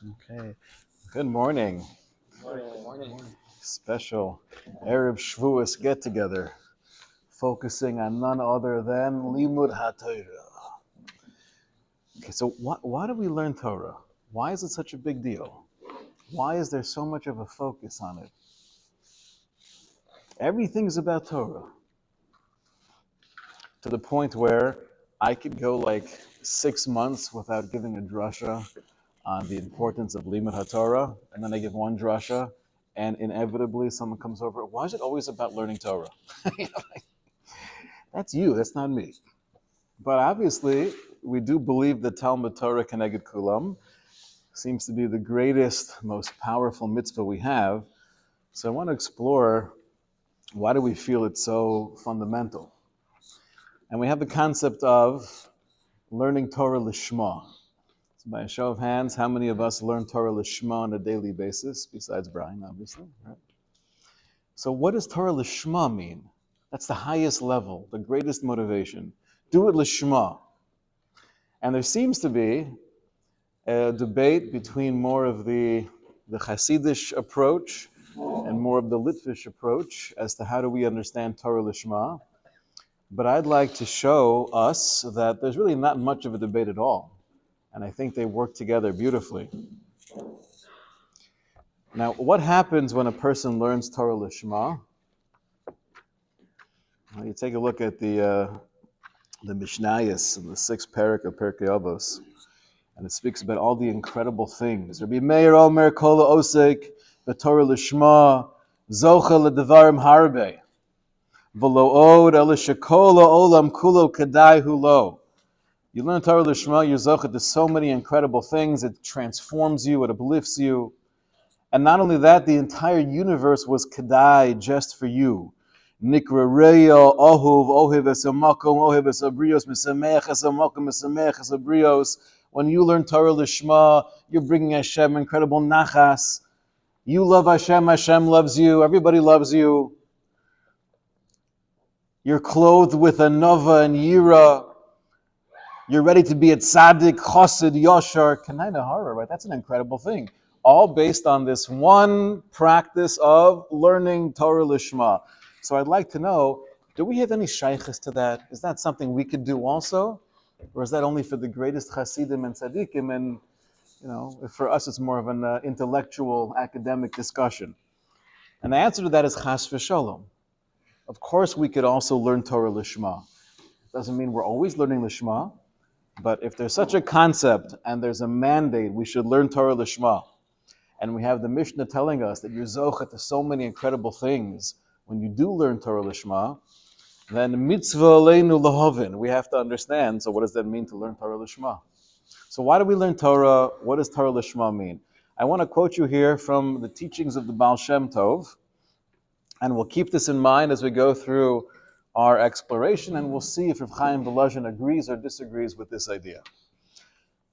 Okay. Good morning. Good morning. Special Erev Shavuos get together, focusing on none other than Limud HaTorah. Okay, so why do we learn Torah? Why is it such a big deal? Why is there so much of a focus on it? Everything's about Torah, to the point where I could go like 6 months without giving a drasha on the importance of Limud HaTorah, and then I give one drasha, and inevitably someone comes over. Why is it always about learning Torah? That's you, that's not me. But obviously, we do believe that Talmud Torah Keneged Kulam seems to be the greatest, most powerful mitzvah we have. So I want to explore, why do we feel it's so fundamental? And we have the concept of learning Torah Lishma. So by a show of hands, how many of us learn Torah Lishma on a daily basis, besides Brian, obviously? Right? So what does Torah Lishma mean? That's the highest level, the greatest motivation. Do it Lishma. And there seems to be a debate between more of the Hasidish approach and more of the Litvish approach as to how do we understand Torah Lishma. But I'd like to show us that there's really not much of a debate at all. And I think they work together beautifully. Now, what happens when a person learns Torah Lishma? Well, you take a look at the Mishnayos in the sixth parak of Pirkei Avos, and it speaks about all the incredible things. Rabbi Meir Omer Kol Osek B'Torah Lishma Zocha L'Devarim Harbe V'Lo Od El Shekol Olam Kulo Kedai Hulo. You learn Torah Lishma, you're zocha to so many incredible things. It transforms you, it uplifts you. And not only that, the entire universe was kedai just for you. Nikra reyo ohuv ohiv esamakom ohiv esabrios misamech esamakom misamech esabrios. When you learn Torah Lishma, you're bringing Hashem incredible nachas. You love Hashem, Hashem loves you, everybody loves you. You're clothed with a nova and yira. You're ready to be a tzaddik, chassid, yashar, kanai nahara, right? That's an incredible thing. All based on this one practice of learning Torah Lishma. So I'd like to know, do we have any shaykhs to that? Is that something we could do also? Or is that only for the greatest chassidim and tzaddikim? And, for us it's more of an intellectual, academic discussion. And the answer to that is chas v'sholom. Of course we could also learn Torah Lishma. Doesn't mean we're always learning Lishma. But if there's such a concept and there's a mandate, we should learn Torah Lishma. And we have the Mishnah telling us that you're zocha to so many incredible things. When you do learn Torah Lishma, then mitzvah aleinu lahavin. We have to understand, so what does that mean to learn Torah Lishma? So why do we learn Torah? What does Torah Lishma mean? I want to quote you here from the teachings of the Baal Shem Tov. And we'll keep this in mind as we go through our exploration, and we'll see if Rav Chaim Volozhin agrees or disagrees with this idea.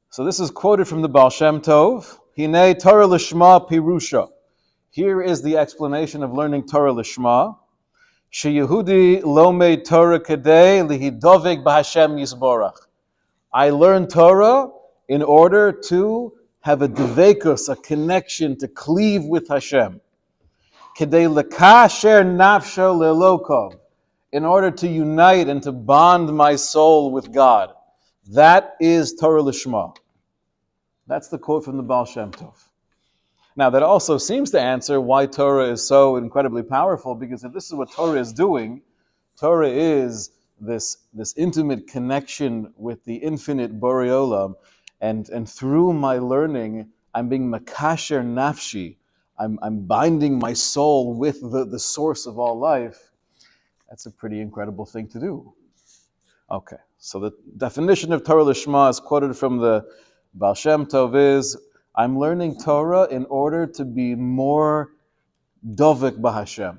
So this is quoted from the Baal Shem Tov. Hinei Torah Lishma Pirusha. Here is the explanation of learning Torah Lishma. Sheyehudi lomei Torah kedei lihidovek b'Hashem yisborach. I learn Torah in order to have a devekus, a connection, to cleave with Hashem. Kedei lekasher nafsho lelokov. In order to unite and to bond my soul with God. That is Torah Lishma. That's the quote from the Baal Shem Tov. Now, that also seems to answer why Torah is so incredibly powerful, because if this is what Torah is doing, Torah is this intimate connection with the infinite Borei Olam, and through my learning, I'm being makasher nafshi. I'm binding my soul with the source of all life. That's a pretty incredible thing to do. Okay, so the definition of Torah Lishma is quoted from the Baal Shem Tov is, I'm learning Torah in order to be more dovek b'Hashem.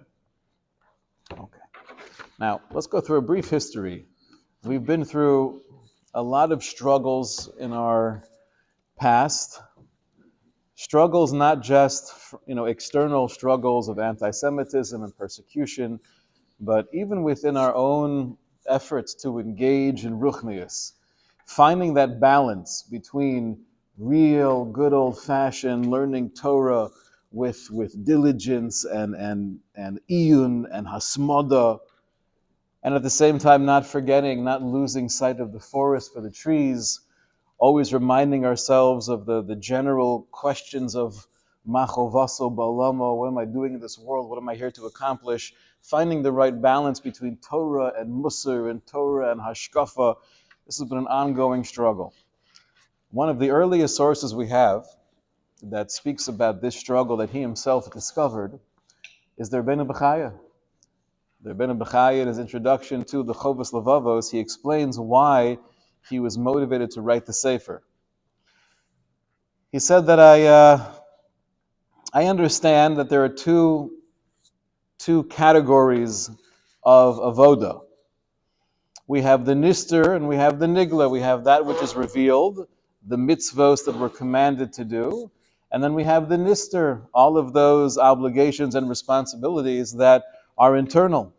Okay, now let's go through a brief history. We've been through a lot of struggles in our past. Struggles not just, external struggles of anti-Semitism and persecution, but even within our own efforts to engage in ruchnius, finding that balance between real good old-fashioned learning Torah with diligence and iyun and hasmada, and at the same time not forgetting, not losing sight of the forest for the trees, always reminding ourselves of the general questions of machovaso balama, what am I doing in this world, what am I here to accomplish, finding the right balance between Torah and Musar and Torah and Hashkafa. This has been an ongoing struggle. One of the earliest sources we have that speaks about this struggle that he himself discovered is the Rebbeinu B'chaya. The Rebbeinu B'chaya, in his introduction to the Chovos Levavos, he explains why he was motivated to write the Sefer. He said that I understand that there are two categories of avoda. We have the nister and we have the nigla. We have that which is revealed, the mitzvos that we're commanded to do, and then we have the nister, all of those obligations and responsibilities that are internal.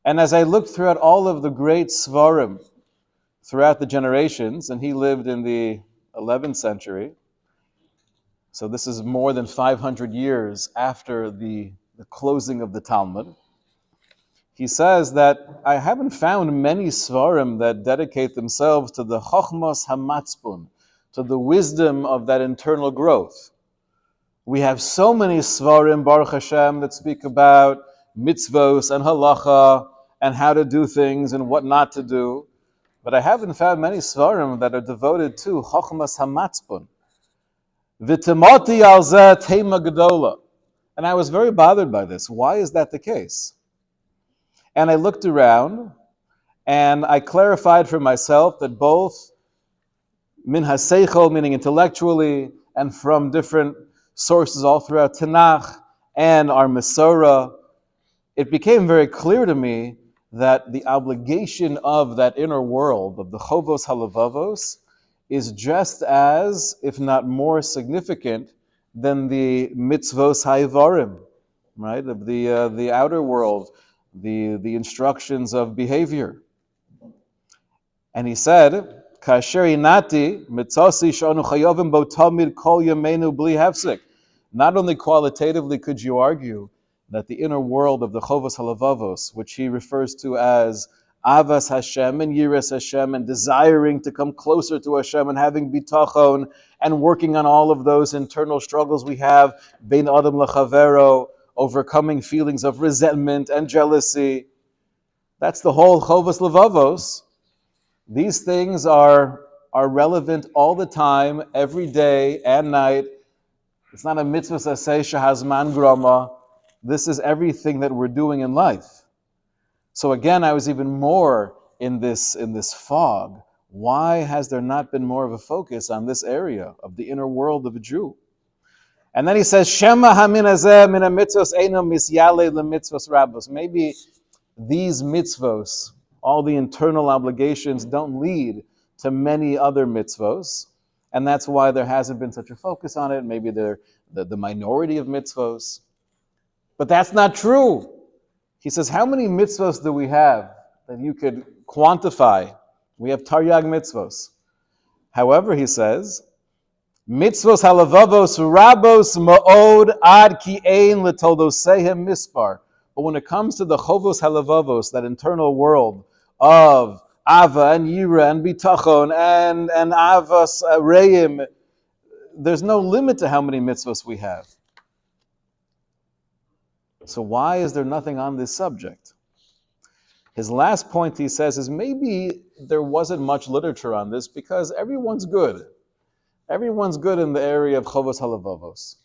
And as I looked throughout all of the great svarim throughout the generations, and he lived in the 11th century, so this is more than 500 years after the closing of the Talmud. He says that I haven't found many svarim that dedicate themselves to the chochmas hamatzpun, to the wisdom of that internal growth. We have so many svarim, Baruch Hashem, that speak about mitzvos and halacha and how to do things and what not to do. But I haven't found many svarim that are devoted to chochmas hamatzpun. V'timoti al zeh tema gedola. And I was very bothered by this. Why is that the case? And I looked around and I clarified for myself that both min haseichel, meaning intellectually, and from different sources all throughout Tanakh and our Masorah, it became very clear to me that the obligation of that inner world, of the Chovos Halavavos, is just as, if not more significant, than the mitzvos haivarim, right? Of the outer world, the instructions of behavior. And he said, "Kasher inati mitzasi shanu chayovim bo tamid kol yameinu bli hefsek." Not only qualitatively could you argue that the inner world of the Chovos Halavavos, which he refers to as Avas Hashem and Yiras Hashem, and desiring to come closer to Hashem and having bitachon and working on all of those internal struggles we have, bein adam lechavero, overcoming feelings of resentment and jealousy. That's the whole Chovos Levavos. These things are relevant all the time, every day and night. It's not a mitzvah saseh shehazman grama. This is everything that we're doing in life. So again, I was even more in this fog. Why has there not been more of a focus on this area of the inner world of a Jew? And then he says, Shema hamin hazeh min mitzvos eino misyale lemitzvos rabos. Maybe these mitzvos, all the internal obligations, don't lead to many other mitzvos, and that's why there hasn't been such a focus on it. Maybe they're the minority of mitzvos. But that's not true. He says, how many mitzvos do we have that you could quantify? We have taryag mitzvos. However, he says, mitzvos halavavos rabos ma'od ad ki ein letoldosehem mispar. But when it comes to the chovos halavavos, that internal world of ava and yira and bitachon and avas reim, there's no limit to how many mitzvos we have. So why is there nothing on this subject? His last point, he says, is maybe there wasn't much literature on this because everyone's good. Everyone's good in the area of Chovos Halavavos.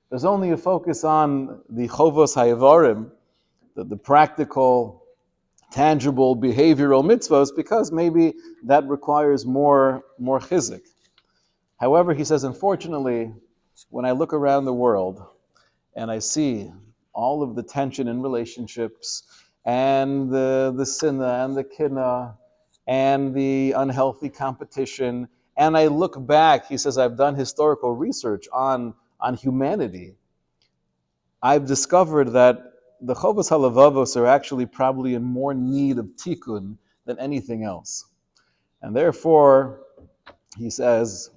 There's only a focus on the Chovos Hayavarim, the practical, tangible, behavioral mitzvos, because maybe that requires more chizik. However, he says, unfortunately, when I look around the world and I see all of the tension in relationships and the sinna and the kinna and the unhealthy competition, and I look back, he says, I've done historical research on humanity. I've discovered that the Chovos Halavavos are actually probably in more need of tikkun than anything else. And therefore, he says,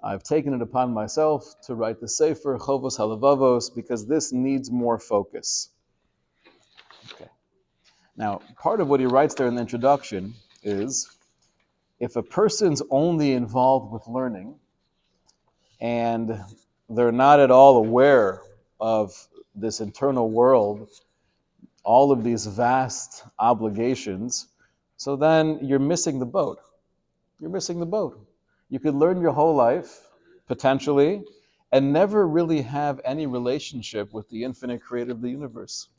I've taken it upon myself to write the Sefer Chovos Halavavos because this needs more focus. Okay. Now, part of what he writes there in the introduction is, if a person's only involved with learning and they're not at all aware of this internal world, all of these vast obligations, so then you're missing the boat. You're missing the boat. You could learn your whole life, potentially, and never really have any relationship with the infinite creator of the universe.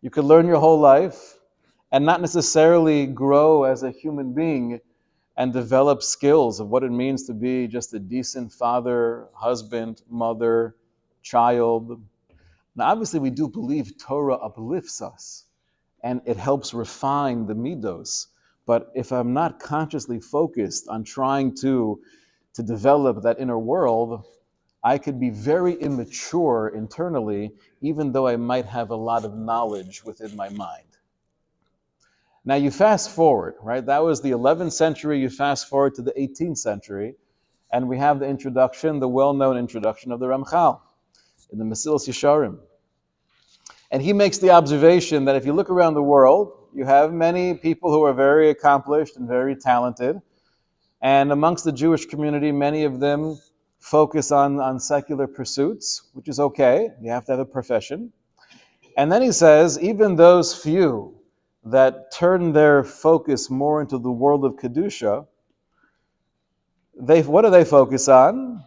You could learn your whole life and not necessarily grow as a human being and develop skills of what it means to be just a decent father, husband, mother, child. Now, obviously, we do believe Torah uplifts us and it helps refine the midos. But if I'm not consciously focused on trying to develop that inner world, I could be very immature internally, even though I might have a lot of knowledge within my mind. Now you fast forward, right? That was the 11th century. You fast forward to the 18th century, and we have the introduction, the well-known introduction of the Ramchal in the Mesilas Yesharim. And he makes the observation that if you look around the world, you have many people who are very accomplished and very talented. And amongst the Jewish community, many of them focus on secular pursuits, which is okay. You have to have a profession. And then he says, even those few that turn their focus more into the world of Kedusha, what do they focus on?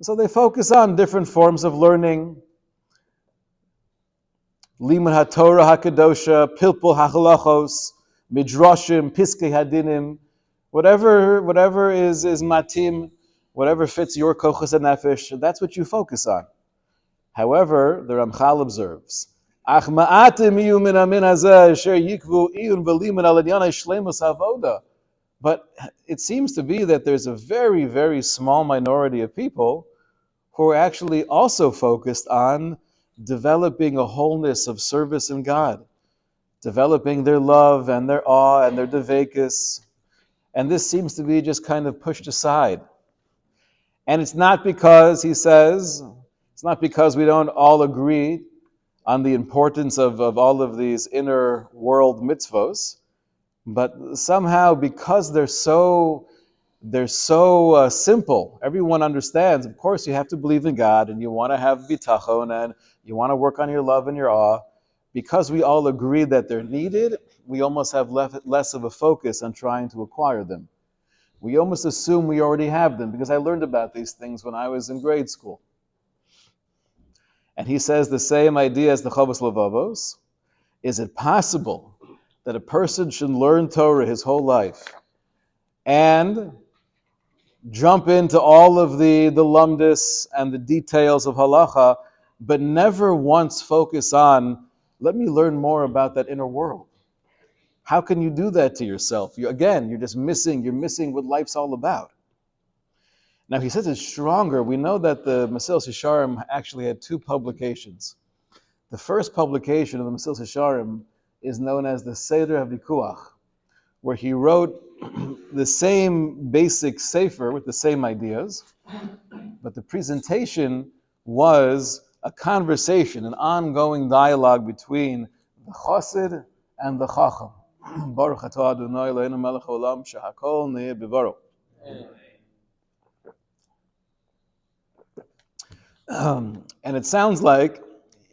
So they focus on different forms of learning. Limud HaTorah HaKadosha, Pilpul HaChalachos, Midrashim, Piskei Hadinim, whatever is matim, whatever fits your kochas and nefesh, that's what you focus on. However, the Ramchal observes, Ach ma'atim iyu min hamin hazeh asher yikvu iyun v'limun al inyanei shleimus havoda. But it seems to be that there's a very, very small minority of people who are actually also focused on developing a wholeness of service in God, developing their love and their awe and their devekus. And this seems to be just kind of pushed aside. And it's not because, he says, it's not because we don't all agree on the importance of all of these inner world mitzvos, but somehow because they're so simple, everyone understands, of course you have to believe in God and you want to have bitachon and you want to work on your love and your awe. Because we all agree that they're needed, we almost have less of a focus on trying to acquire them. We almost assume we already have them, because I learned about these things when I was in grade school. And he says the same idea as the Chovos Levavos. Is it possible that a person should learn Torah his whole life and jump into all of the lumdis and the details of halacha, but never once focus on, let me learn more about that inner world? How can you do that to yourself? You're just missing what life's all about. Now he says it's stronger. We know that the Mesilas Yesharim actually had two publications. The first publication of the Mesilas Yesharim is known as the Seder HaVikuach, where he wrote the same basic sefer with the same ideas, but the presentation was a conversation, an ongoing dialogue between the Chassid and the Chacham. Baruch atah Adonai Eloheinu melech haolam shehakol neheh b'dvaro. And it sounds like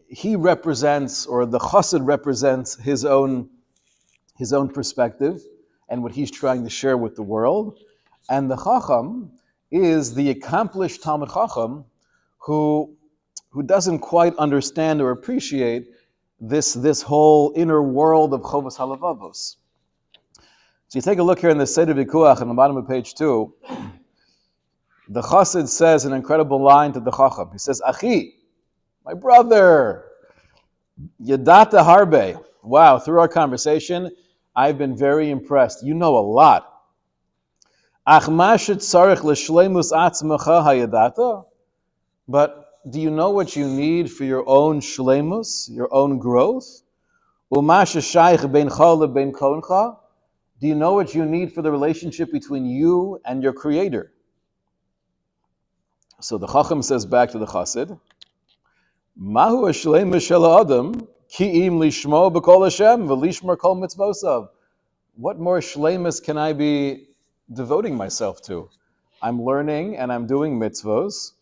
he represents, or the Chassid represents his own perspective and what he's trying to share with the world. And the Chacham is the accomplished Talmid Chacham who doesn't quite understand or appreciate this whole inner world of Chovos Halavavos. So you take a look here in the Seder Vikuach on the bottom of page 2. The Chassid says an incredible line to the Chacham. He says, Achi, my brother, Yadata Harbe. Wow, through our conversation, I've been very impressed. You know a lot. Ach mashet tzarich l'shleimus atzmecha hayadata. But do you know what you need for your own shleimus, your own growth? Umashe shaykh ben chol ben koncha. Do you know what you need for the relationship between you and your Creator? So the Chacham says back to the Chassid, Mahu hashleimus shel ha'adam ki im lishmo b'kol Hashem v'lishmor kol mitzvosav. What more shleimus can I be devoting myself to? I'm learning and I'm doing mitzvos.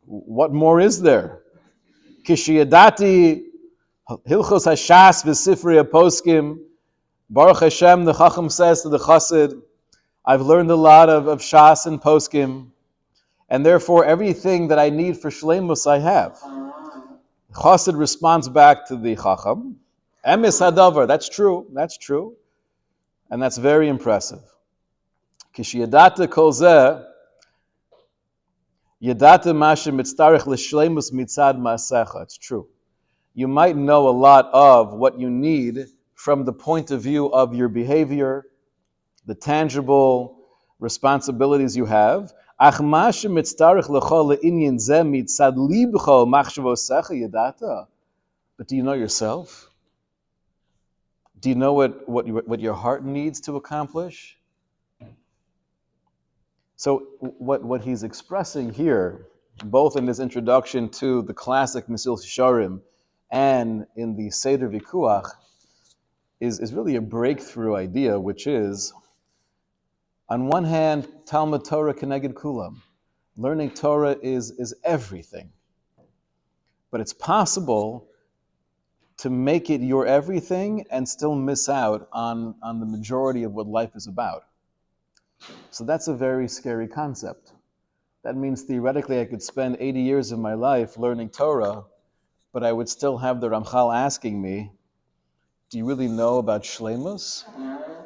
What more is there? Kishiyadati hilchos hashas v'sifrei aposkim. Baruch Hashem, the Chacham says to the Chassid, I've learned a lot of shas and poskim, and therefore everything that I need for shleimus I have. Chassid responds back to the Chacham, Emes hadavar, that's true, and that's very impressive. Kishiyadata kol zeh, yadata mashe mitztarech l'shleimus mitzad ma'asecha, it's true. You might know a lot of what you need from the point of view of your behavior, the tangible responsibilities you have. But do you know yourself? Do you know what your heart needs to accomplish? So what he's expressing here, both in his introduction to the classic Mesil Shisharim and in the Seder Vikuach, is really a breakthrough idea, which is, on one hand, Talmud Torah keneged kulam. Learning Torah is everything. But it's possible to make it your everything and still miss out on the majority of what life is about. So that's a very scary concept. That means theoretically I could spend 80 years of my life learning Torah, but I would still have the Ramchal asking me, do you really know about shleimus?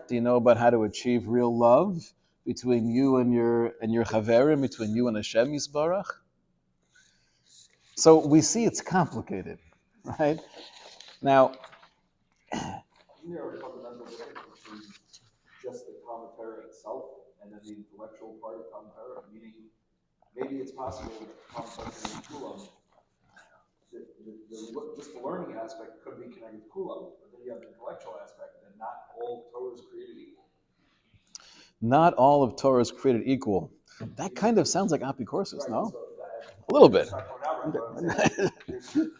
Do you know about how to achieve real love between you and your chaverim, between you and Hashem Yisbarach? So we see it's complicated, right? Now, isn't there a fundamental difference between just the commentary itself and then the intellectual part of commentary? Meaning, maybe it's possible that commentary and kulam, just the learning aspect could be connected to kulam, but then you have the intellectual aspect, and not all Torah is created equal. Not all of Torah is created equal. That kind of sounds like apicorsis, right, no? So a little bit. There's certain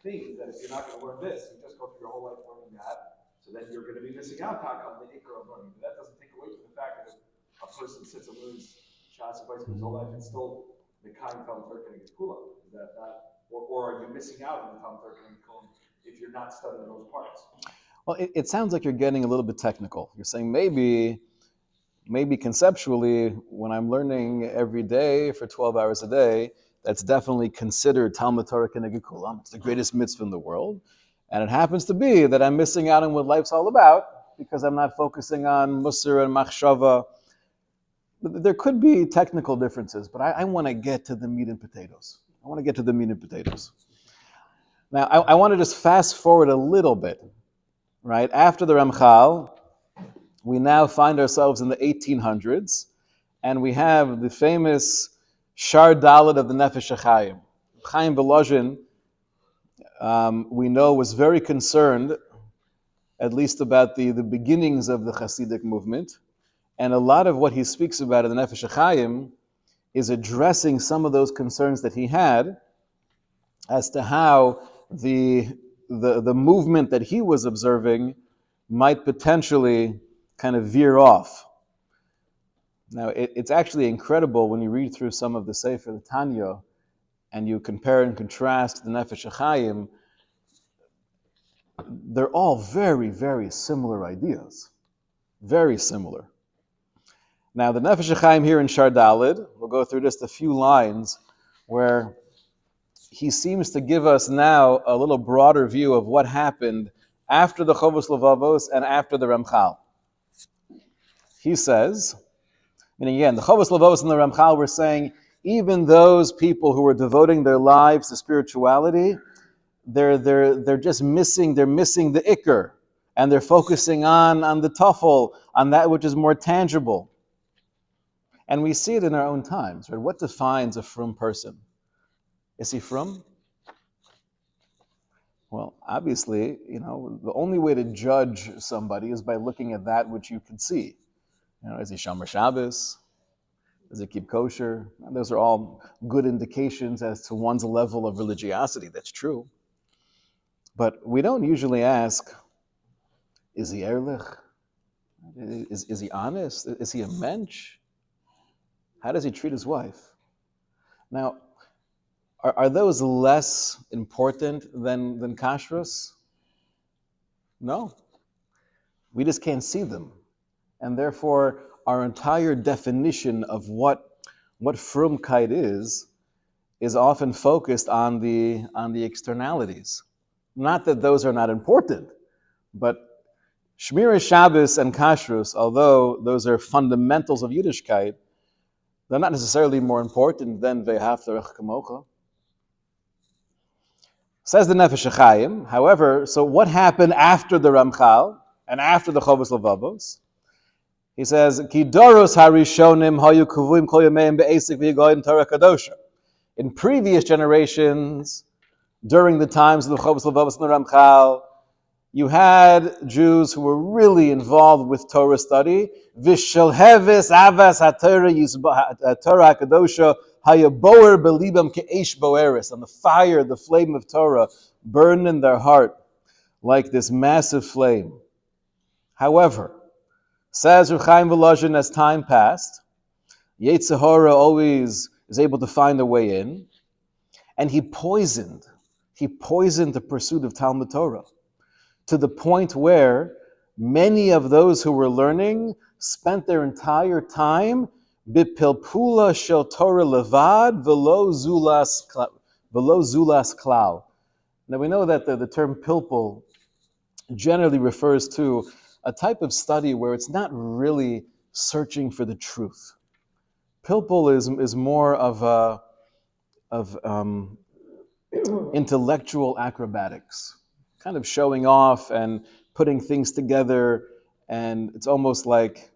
things that if you're not going to learn this, you just go through your whole life learning that, so then you're going to be missing out on the ikra of learning. But that doesn't take away from the fact that if a person sits and learns Shas and his whole life, it's still the kind of Talmud Torah Keneged Kulam. Is that not? Or are you missing out on the Talmud Torah Keneged Kulam if you're not studying those parts? Well, it sounds like you're getting a little bit technical. You're saying maybe conceptually, when I'm learning every day for 12 hours a day, that's definitely considered Talmud Torah Keneged Kulam. It's the greatest mitzvah in the world. And it happens to be that I'm missing out on what life's all about because I'm not focusing on Musar and Machshava. There could be technical differences, but I want to get to the meat and potatoes. Now, I want to just fast forward a little bit, right? After the Ramchal, we now find ourselves in the 1800s, and we have the famous Shar Dalet of the Nefesh HaChaim. Chaim Volozhin, we know, was very concerned, at least about the beginnings of the Hasidic movement, and a lot of what he speaks about in the Nefesh HaChaim is addressing some of those concerns that he had as to how the movement that he was observing might potentially kind of veer off. Now, it's actually incredible when you read through some of the Sefer, the Tanya, and you compare and contrast the Nefesh HaChaim. They're all very, very similar ideas. Very similar. Now, the Nefesh HaChaim here in Shar Daled, we'll go through just a few lines where he seems to give us now a little broader view of what happened after the Chovos Levavos and after the Ramchal. He says, meaning again, the Chovos Levavos and the Ramchal were saying, even those people who were devoting their lives to spirituality, they're just missing the ikr, and they're focusing on the tafel, on that which is more tangible. And we see it in our own times, right? What defines a frum person? Is he frum? Well, obviously, the only way to judge somebody is by looking at that which you can see. Is he Shomer Shabbos? Does it keep kosher? And those are all good indications as to one's level of religiosity. That's true. But we don't usually ask, is he ehrlich? Is he honest? Is he a mensch? How does he treat his wife? Now, are those less important than kashrus? No. We just can't see them. And therefore, our entire definition of what frumkeit is often focused on the externalities. Not that those are not important, but Shmira Shabbos and Kashrus, although those are fundamentals of Yiddishkeit, they're not necessarily more important than Ve'ahavta Re'ach Kamocha. Says the Nefesh HaChaim, however, so what happened after the Ramchal and after the Chovos Levavos? He says, Ki doros harishonim hayu kuvuim kol yameim be'esik v'yigoyin Torah Kadosha. In previous generations, during the times of the Chovos Levavos and the Ramchal, you had Jews who were really involved with Torah study. V'shelheves avas haTorah HaKadosha hayaboer belibam ke'esh boeris. And the fire, the flame of Torah, burned in their heart like this massive flame. However, says Rav Chaim Volozhin, as time passed, Yetzer Hara always is able to find a way in, and he poisoned the pursuit of Talmud Torah, to the point where many of those who were learning spent their entire time bipilpula shel Torah levad velo zulas klal. Now we know that the term pilpul generally refers to a type of study where it's not really searching for the truth. Pilpul is more of intellectual acrobatics, kind of showing off and putting things together, and it's almost like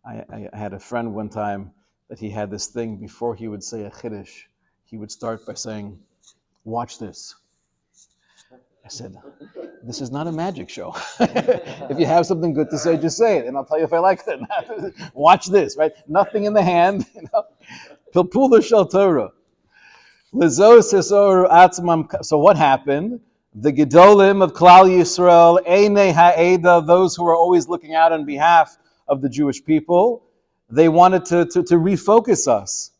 I had a friend one time that he had this thing before he would say a chiddush, he would start by saying, "Watch this." I said, "This is not a magic show. If you have something good to say, just say it, and I'll tell you if I like it or not. Watch this, right? Nothing in the hand, Pilpula shel Torah. So what happened? The Gedolim of Klal Yisrael, Einei Ha'eda, those who were always looking out on behalf of the Jewish people, they wanted to refocus us.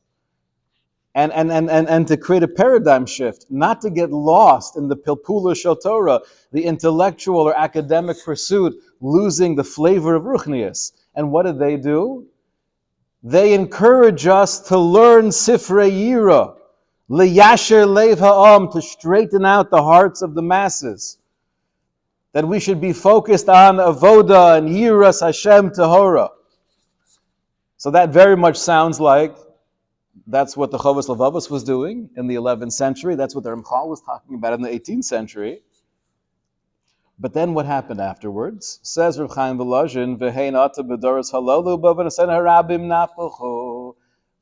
And to create a paradigm shift, not to get lost in the Pilpula Shel Torah, the intellectual or academic pursuit, losing the flavor of Ruchnius. And what did they do? They encourage us to learn Sifrei Yira, Leyasher Leiv Ha'am, to straighten out the hearts of the masses. That we should be focused on Avoda and Yiras Hashem Tahora. So that very much sounds like that's what the Chovos Levavos was doing in the 11th century. That's what the Ramchal was talking about in the 18th century. But then what happened afterwards? Says Rav Chaim Volozhin, V'hein ata b'doros halalu b'v'nasen harabim napuchu.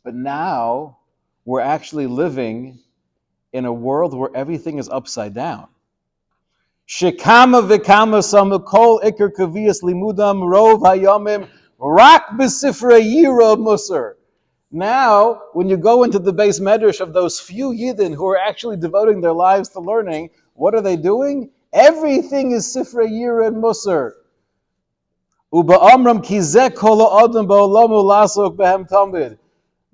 But now we're actually living in a world where everything is upside down. Shekama v'kama samu kol ikar kavias limudam rov hayomim rak b'sifrei yira musar. Now, when you go into the base medrash of those few Yidden who are actually devoting their lives to learning, what are they doing? Everything is Sifrei Yira and Musar. Uba amram kizeh kol ha'adam ba'olamu lasok behem tamid.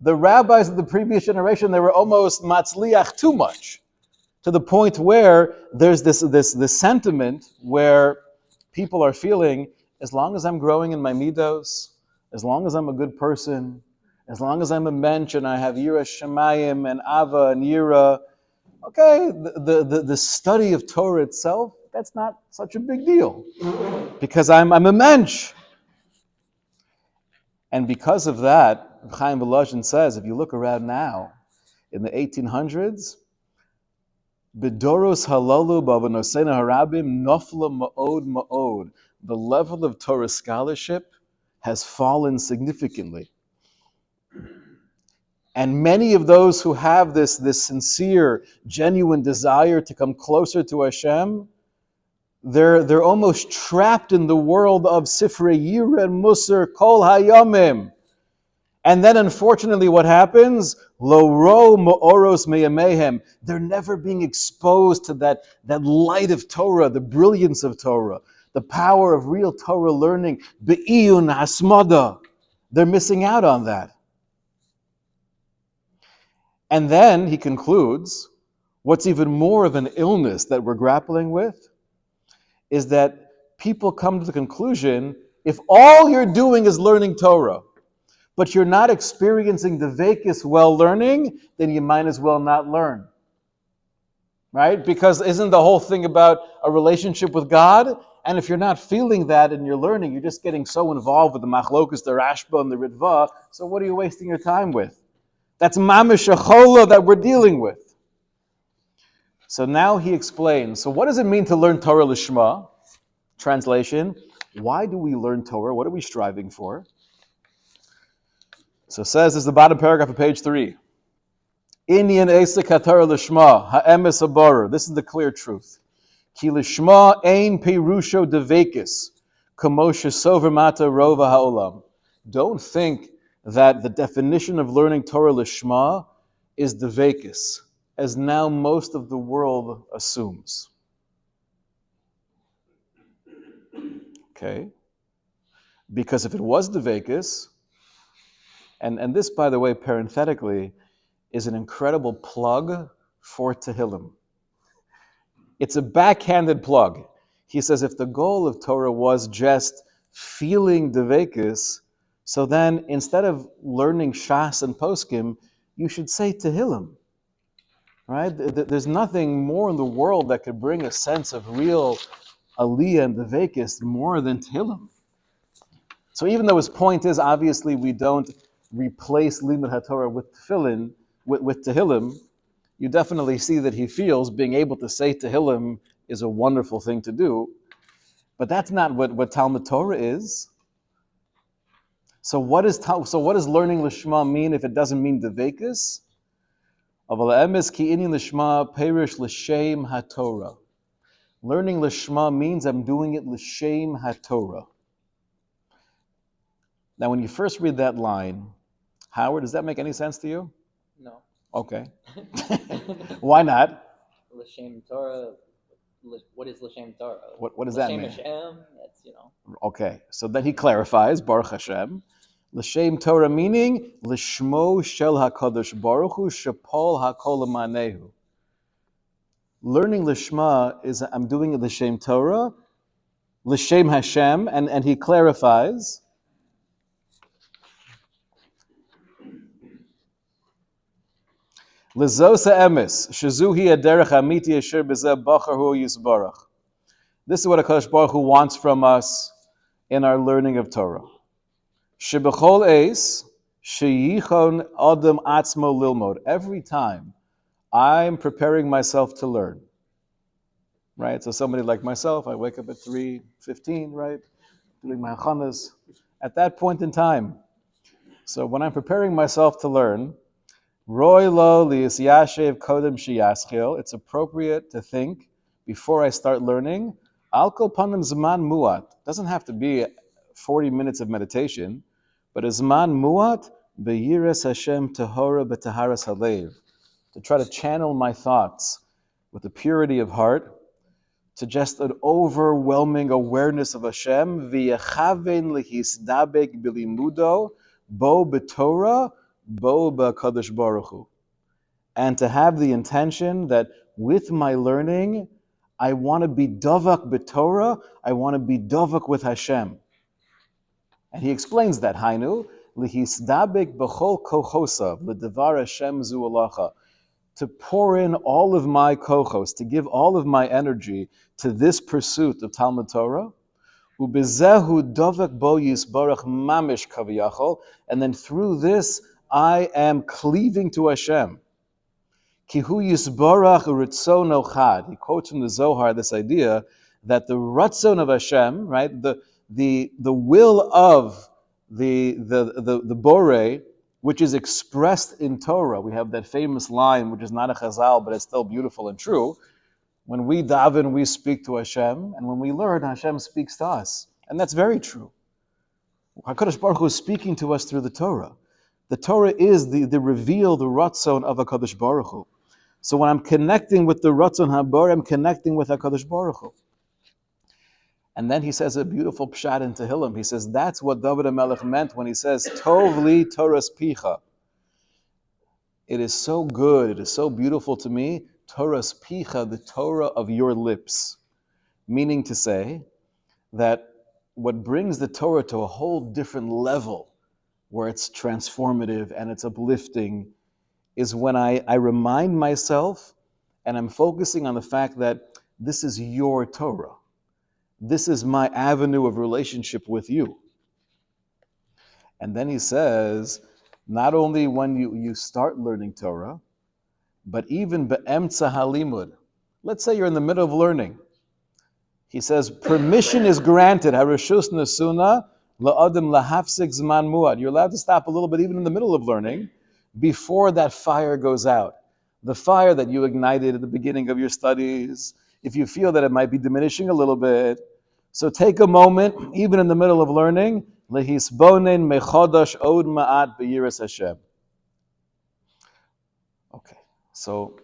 The rabbis of the previous generation, they were almost matzliach too much, to the point where there's this sentiment where people are feeling, as long as I'm growing in my midos, as long as I'm a good person, as long as I'm a mensch and I have Yira Shemayim and Ava and Yira, okay, the study of Torah itself, that's not such a big deal, because I'm a mensch. And because of that, Chaim Volozhin says, if you look around now, in the 1800s, B'doros halalu b'avanosena harabim nofla ma'od ma'od. The level of Torah scholarship has fallen significantly. And many of those who have this sincere, genuine desire to come closer to Hashem, they're almost trapped in the world of Sifrei Yira and Musar Kol Hayomim. And then unfortunately what happens? Lo ro mo'oros meyamehem. They're never being exposed to that light of Torah, the brilliance of Torah, the power of real Torah learning. Be'iyun hasmada. They're missing out on that. And then he concludes, what's even more of an illness that we're grappling with is that people come to the conclusion, if all you're doing is learning Torah, but you're not experiencing the Vekis while learning, then you might as well not learn. Right? Because isn't the whole thing about a relationship with God? And if you're not feeling that in your learning, you're just getting so involved with the Machlokus, the Rashba, and the Ritva, so what are you wasting your time with? That's Mamish Achola that we're dealing with. So now he explains, so what does it mean to learn Torah Lishma? Translation, why do we learn Torah? What are we striving for? So it says, this is the bottom paragraph of page 3. Inyan Esek HaTorah Lishma, Ha'emes HaBarer. This is the clear truth. Ki Lishma ein Perusho Devekis, Kamosha Sover Mata Rova Ha'olam. Don't think that the definition of learning Torah Lishma is Devekis, as now most of the world assumes. Okay? Because if it was Devekis, and this, by the way, parenthetically, is an incredible plug for Tehillim. It's a backhanded plug. He says if the goal of Torah was just feeling Devekis, so then instead of learning Shas and Poskim, you should say Tehillim. Right? There's nothing more in the world that could bring a sense of real Aliyah and Devekis more than Tehillim. So even though his point is, obviously, we don't replace Limud HaTorah with Tefillin, with Tehillim, you definitely see that he feels being able to say Tehillim is a wonderful thing to do. But that's not what Talmud Torah is. So what does learning Lishma mean if it doesn't mean Devekis? Aval emes ki inyan Lishma perish l'shem HaTorah. Learning Lishma means I'm doing it l'shem HaTorah. Now, when you first read that line, Howard, does that make any sense to you? No. Okay. Why not? L'shem Torah. What is L'shem Torah? What does that mean? L'shem Hashem. That's Okay. So then he clarifies, Baruch Hashem. L'shem Torah meaning L'shmo shel HaKadosh Baruch Hu shepol HaKol Amanehu. Learning Lishma is I'm doing it L'shem Torah, L'shem Hashem, and he clarifies. L'zosa emes shazuhi aderech amiti asher b'zeh bachar hu yisbarach. This is what HaKadosh Baruch Hu wants from us in our learning of Torah. Shebechol eis sheyichon adam atzmo lilmod. Every time I'm preparing myself to learn. Right? So somebody like myself, I wake up at 3:15, right? Doing my hachanas. At that point in time. So when I'm preparing myself to learn, Roy lo li'is yashev kodem shiyaschil. It's appropriate to think before I start learning. Al kol panim zman muat. Doesn't have to be 40 minutes of meditation, but a zman muat beyiras Hashem tahora b'taharas halev. To try to channel my thoughts with the purity of heart, to just an overwhelming awareness of Hashem. V'yechaven lehisdabek bilimudo bo b'Torah. Bo b'Kadosh Baruch Hu, and to have the intention that with my learning, I want to be dovak b'Torah, I want to be dovak with Hashem. And he explains that, Hainu, lihisdabek b'chol kochosav, l'devar Hashem zu alacha, to pour in all of my kochos, to give all of my energy to this pursuit of Talmud Torah, u'bezehu dovak bo yisbarach mamish kaviyachol, and then through this, I am cleaving to Hashem. Kihu yisbarach u'ritzono chad. He quotes from the Zohar this idea that the ratzon of Hashem, right, the will of the Borei, which is expressed in Torah. We have that famous line, which is not a chazal, but it's still beautiful and true. When we daven, we speak to Hashem, and when we learn, Hashem speaks to us. And that's very true. HaKadosh Baruch Hu is speaking to us through the Torah. The Torah is the revealed Ratzon of HaKadosh Baruch Hu. So when I'm connecting with the Ratzon HaBor, I'm connecting with HaKadosh Baruch Hu. And then he says a beautiful pshat in Tehillim. He says that's what David HaMelech meant when he says, Tov li Torah's picha. It is so good, it is so beautiful to me, Torah's picha, the Torah of your lips. Meaning to say that what brings the Torah to a whole different level, where it's transformative and it's uplifting, is when I remind myself and I'm focusing on the fact that this is your Torah. This is my avenue of relationship with you. And then he says, not only when you start learning Torah, but even be'emtza halimud. Let's say you're in the middle of learning. He says, permission is granted. Harishus nesuna la'adim lahafsik zman muad. You're allowed to stop a little bit even in the middle of learning before that fire goes out. The fire that you ignited at the beginning of your studies, if you feel that it might be diminishing a little bit, so take a moment, even in the middle of learning, lehisbonen mechodash od ma'at beyiras Hashem. Okay, so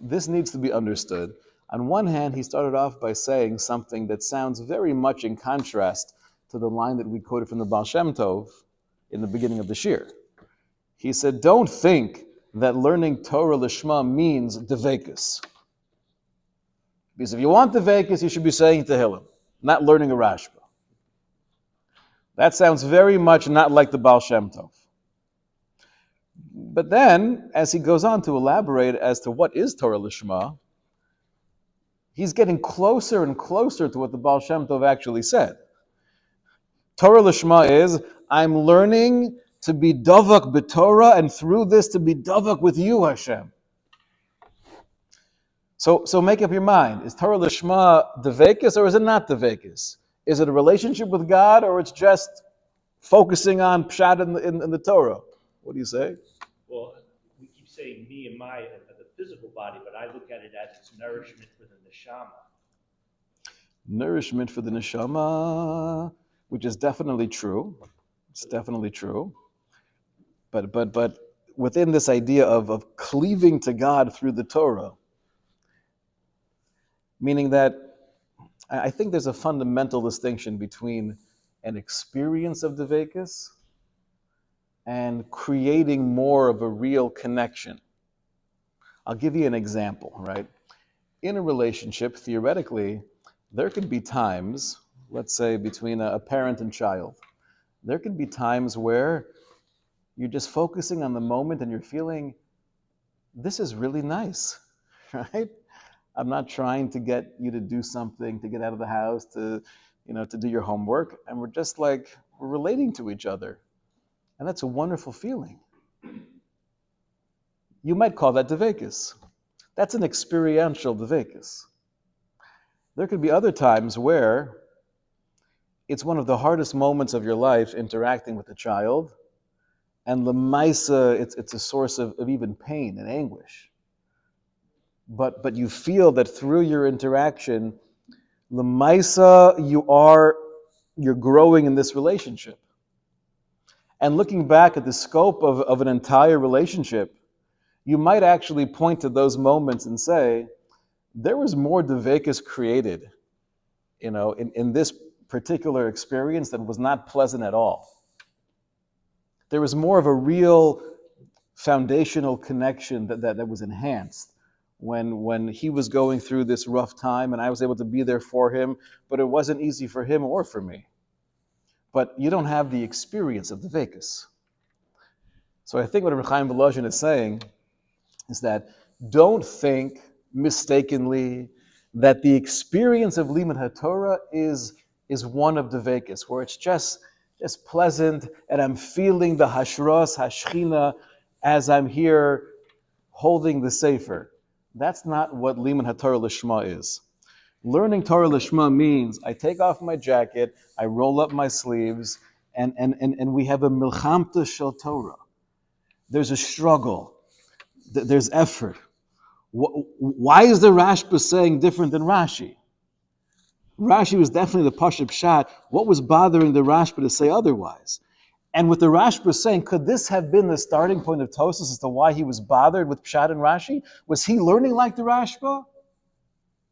this needs to be understood. On one hand, he started off by saying something that sounds very much in contrast to the line that we quoted from the Baal Shem Tov in the beginning of the Shiur. He said, don't think that learning Torah Lishma means Devekus. Because if you want Devekus, you should be saying Tehillim, not learning a Rashba. That sounds very much not like the Baal Shem Tov. But then, as he goes on to elaborate as to what is Torah Lishma, he's getting closer and closer to what the Baal Shem Tov actually said. Torah Lishma is, I'm learning to be davak b'Torah, and through this to be davak with you, Hashem. So make up your mind. Is Torah Lishma devekis or is it not devekis? Is it a relationship with God or it's just focusing on pshat in the Torah? What do you say? Well, we keep saying me and my, the physical body, but I look at it as it's nourishment for the neshama. Nourishment for the neshama, which is definitely true. It's definitely true. But within this idea of cleaving to God through the Torah, meaning that I think there's a fundamental distinction between an experience of Dvekus and creating more of a real connection. I'll give you an example, right? In a relationship, theoretically, there could be times, let's say between a parent and child, there could be times where you're just focusing on the moment and you're feeling, this is really nice, right? I'm not trying to get you to do something, to get out of the house, to do your homework, and we're just like, we're relating to each other. And that's a wonderful feeling. You might call that Dvekus. That's an experiential Dvekus. There could be other times where it's one of the hardest moments of your life interacting with a child, and l'maisa, it's a source of even pain and anguish. But you feel that through your interaction, l'maisa, you're growing in this relationship. And looking back at the scope of an entire relationship, you might actually point to those moments and say, there was more Dvekus created, in this particular experience that was not pleasant at all. There was more of a real foundational connection that was enhanced when he was going through this rough time and I was able to be there for him, but it wasn't easy for him or for me. But you don't have the experience of Dvekus. So I think what Rav Chaim Volozhin is saying is that don't think mistakenly that the experience of Limud HaTorah is one of Dvekus, where it's just pleasant and I'm feeling the hashras, hashchina, as I'm here holding the sefer. That's not what Limud HaTorah Lishma is. Learning Torah Lishma means I take off my jacket, I roll up my sleeves, and we have a milchamta shel Torah. There's a struggle. There's effort. Why is the Rashba saying different than Rashi? Rashi was definitely the Pashup Pshat. What was bothering the Rashba to say otherwise? And with the Rashba saying, could this have been the starting point of Tosas as to why he was bothered with Pshat and Rashi? Was he learning like the Rashba?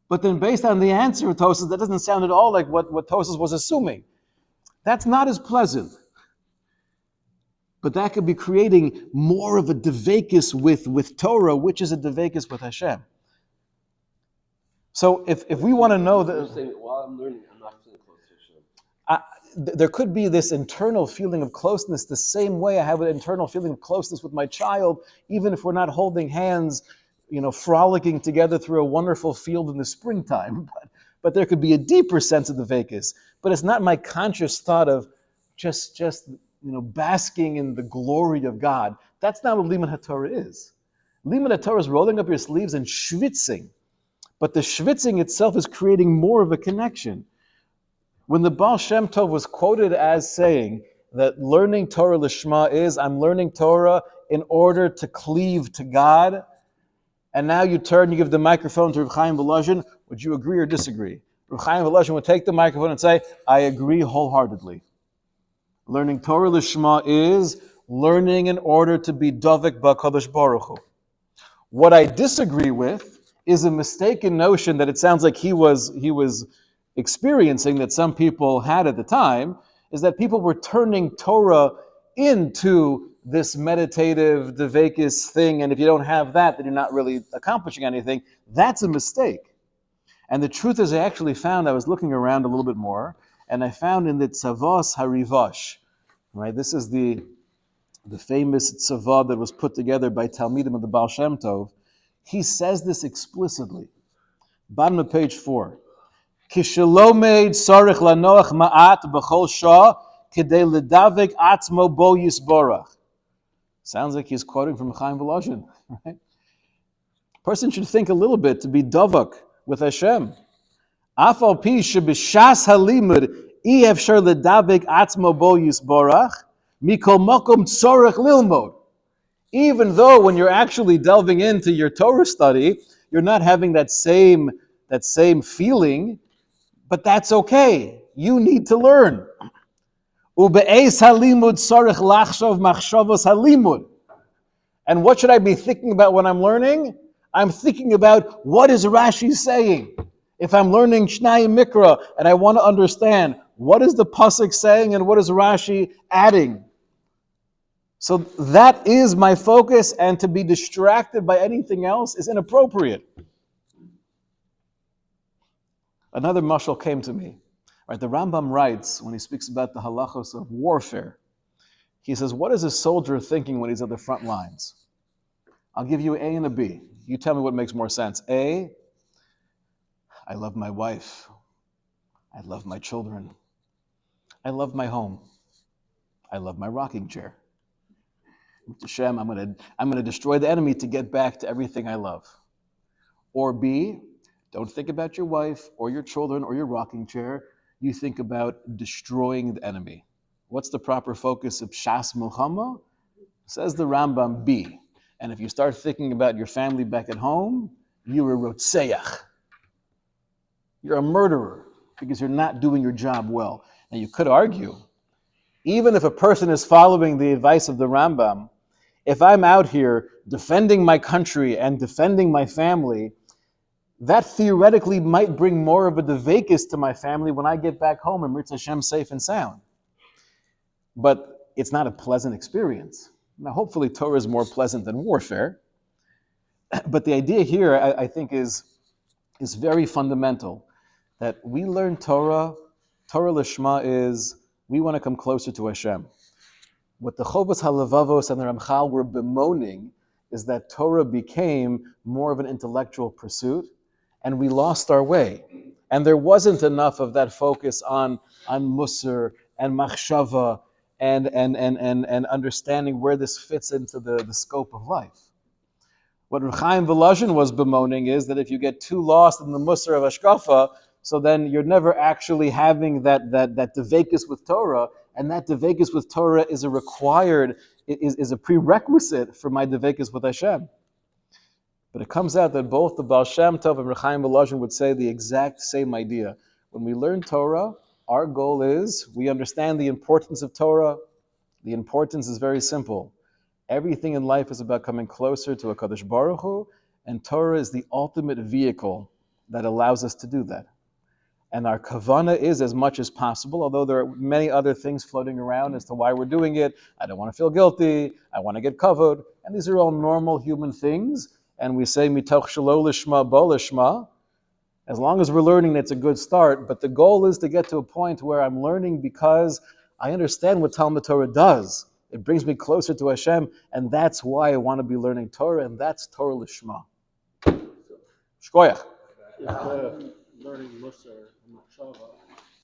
But then based on the answer of Tosas, that doesn't sound at all like what Tosas was assuming. That's not as pleasant. But that could be creating more of a devekis with Torah, which is a devekis with Hashem. So if we want to know that... You're saying, while I'm learning, I'm not feeling close to Hashem. There could be this internal feeling of closeness the same way I have an internal feeling of closeness with my child, even if we're not holding hands, frolicking together through a wonderful field in the springtime. But there could be a deeper sense of the vacus. But it's not my conscious thought of just basking in the glory of God. That's not what Limud HaTorah is. Limud HaTorah is rolling up your sleeves and schwitzing. But the schwitzing itself is creating more of a connection. When the Baal Shem Tov was quoted as saying that learning Torah Lishma is, I'm learning Torah in order to cleave to God, and now you give the microphone to Rav Chaim Volozhin, would you agree or disagree? Rav Chaim Volozhin would take the microphone and say, I agree wholeheartedly. Learning Torah Lishma is learning in order to be Dovek B'Kadosh Baruch Hu. What I disagree with is a mistaken notion that it sounds like he was experiencing, that some people had at the time, is that people were turning Torah into this meditative, devekis thing, and if you don't have that, then you're not really accomplishing anything. That's a mistake. And the truth is, I was looking around a little bit more, and I found in the Tzavos Harivash, right? This is the famous tzavah that was put together by Talmidim of the Baal Shem Tov. He says this explicitly. Bottom of page 4. Kishelomed sarich lanoach ma'at b'chol shah k'dei ledavek atzmo bo yisborach. Sounds like he's quoting from Chaim Volozhin, right? Person should think a little bit to be davak with Hashem. Afal pi shebishas halimud efshar ledavek atzmo bo yisborach mikol makom tzorich lilmod. Even though when you're actually delving into your Torah study, you're not having that same feeling, but that's okay. You need to learn. Ube'eis halimud sarich lachshov machshavos halimud. And what should I be thinking about when I'm learning? I'm thinking about, what is Rashi saying? If I'm learning Shnai Mikra and I want to understand, what is the pasuk saying and what is Rashi adding? So that is my focus, and to be distracted by anything else is inappropriate. Another mashal came to me. Right, the Rambam writes, when he speaks about the halachos of warfare, he says, what is a soldier thinking when he's at the front lines? I'll give you an A and a B. You tell me what makes more sense. A, I love my wife. I love my children. I love my home. I love my rocking chair. Hashem, I'm going to destroy the enemy to get back to everything I love. Or B, don't think about your wife or your children or your rocking chair. You think about destroying the enemy. What's the proper focus of Shas Milchama? Says the Rambam, B. And if you start thinking about your family back at home, you're a rotseach. You're a murderer because you're not doing your job well. Now you could argue, even if a person is following the advice of the Rambam, if I'm out here defending my country and defending my family, that theoretically might bring more of a devekis to my family when I get back home and Ritz Hashem safe and sound. But it's not a pleasant experience. Now, hopefully Torah is more pleasant than warfare. But the idea here, I think, is very fundamental. That we learn Torah Lishma is, we want to come closer to Hashem. What the Chovos HaLevavos and the Ramchal were bemoaning is that Torah became more of an intellectual pursuit, and we lost our way. And there wasn't enough of that focus on Musar and Machshava and understanding where this fits into the scope of life. What Rav Chaim Volozhin was bemoaning is that if you get too lost in the Musar of Hashkafa, so then you're never actually having that devekis with Torah, and that devekis with Torah is a prerequisite for my devekis with Hashem. But it comes out that both the Baal Shem Tov and Rav Chaim Volozhin would say the exact same idea. When we learn Torah, our goal is, we understand the importance of Torah, The importance is very simple. Everything in life is about coming closer to HaKadosh Baruch Hu, and Torah is the ultimate vehicle that allows us to do that. And our kavana is as much as possible, although there are many other things floating around as to why we're doing it. I don't want to feel guilty. I want to get covered. And these are all normal human things. And we say, mitoch shelo lishma bo lishma. As long as we're learning, it's a good start. But the goal is to get to a point where I'm learning because I understand what Talmud Torah does. It brings me closer to Hashem. And that's why I want to be learning Torah. And that's Torah Lishma. Shkoyach. If learning Musar and Machshava